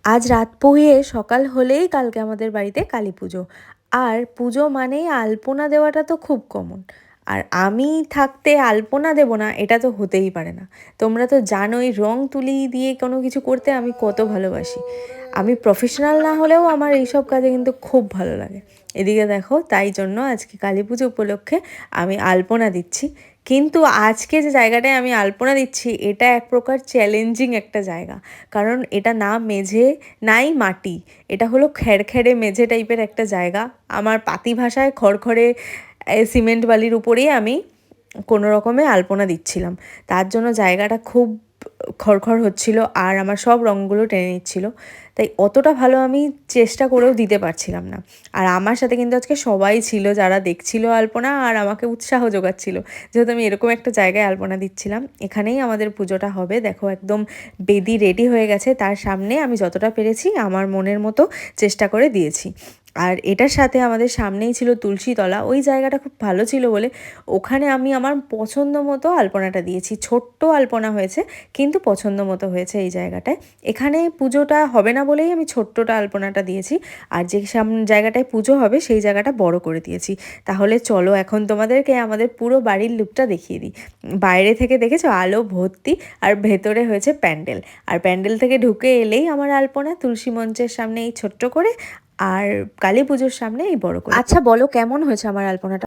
আজ রাত পোহিয়ে সকাল হলেই কালকে আমাদের বাড়িতে কালী পুজো। আর পুজো মানেই আলপনা দেওয়াটা তো খুব কমন। আর আমি থাকতে আলপনা দেব না এটা তো হতেই পারে না। তোমরা তো জানোই রং তুলি দিয়ে কোনো কিছু করতে আমি কত ভালোবাসি। আমি প্রফেশনাল না হলেও আমার এইসব কাজে কিন্তু খুব ভালো লাগে। এদিকে দেখো, তাই জন্য আজকে কালী পুজো উপলক্ষে আমি আলপনা দিচ্ছি। কিন্তু আজকে যে জায়গাটায় আমি আলপনা দিচ্ছি এটা এক প্রকার চ্যালেঞ্জিং একটা জায়গা। কারণ এটা না মেঝে নাই মাটি, এটা হলো খ্যাড়খ্যাড়ে মেঝে টাইপের একটা জায়গা। আমার পাতি ভাষায় খড়খড়ে সিমেন্ট বালির উপরেই আমি কোনো রকমে আলপনা দিচ্ছিলাম। তার জন্য জায়গাটা খুব খড়খড় হচ্ছিল আর আমার সব রঙগুলো টেনে নিচ্ছিল। তাই অতটা ভালো আমি চেষ্টা করেও দিতে পারছিলাম না। আর আমার সাথে কিন্তু আজকে সবাই ছিল যারা দেখছিল আলপনা আর আমাকে উৎসাহ যোগাচ্ছিল, যেহেতু আমি এরকম একটা জায়গায় আলপনা দিচ্ছিলাম। এখানেই আমাদের পুজোটা হবে। দেখো একদম বেদি রেডি হয়ে গেছে, তার সামনে আমি যতটা পেরেছি আমার মনের মতো চেষ্টা করে দিয়েছি। আর এটার সাথে আমাদের সামনেই ছিল তুলসীতলা, ওই জায়গাটা খুব ভালো ছিল বলে ওখানে আমি আমার পছন্দ মতো আলপনাটা দিয়েছি। ছোট্ট আলপনা হয়েছে কিন্তু পছন্দ মতো হয়েছে এই জায়গাটায়। এখানে পুজোটা হবে না বলেই আমি ছোট্টটা আলপনাটা দিয়েছি, আর যে জায়গাটায় পুজো হবে সেই জায়গাটা বড় করে দিয়েছি। তাহলে চলো এখন তোমাদেরকে আমাদের পুরো বাড়ির লুকটা দেখিয়ে দিই। বাইরে থেকে দেখেছো আলো ভর্তি, আর ভেতরে হয়েছে প্যান্ডেল। আর প্যান্ডেল থেকে ঢুকে এলেই আমার আলপনা, তুলসী মঞ্চের সামনে এই ছোট্ট করে, আর কালী পুজোর সামনে এই বড় করে। আচ্ছা বলো, কেমন হয়েছে আমার আলপনাটা?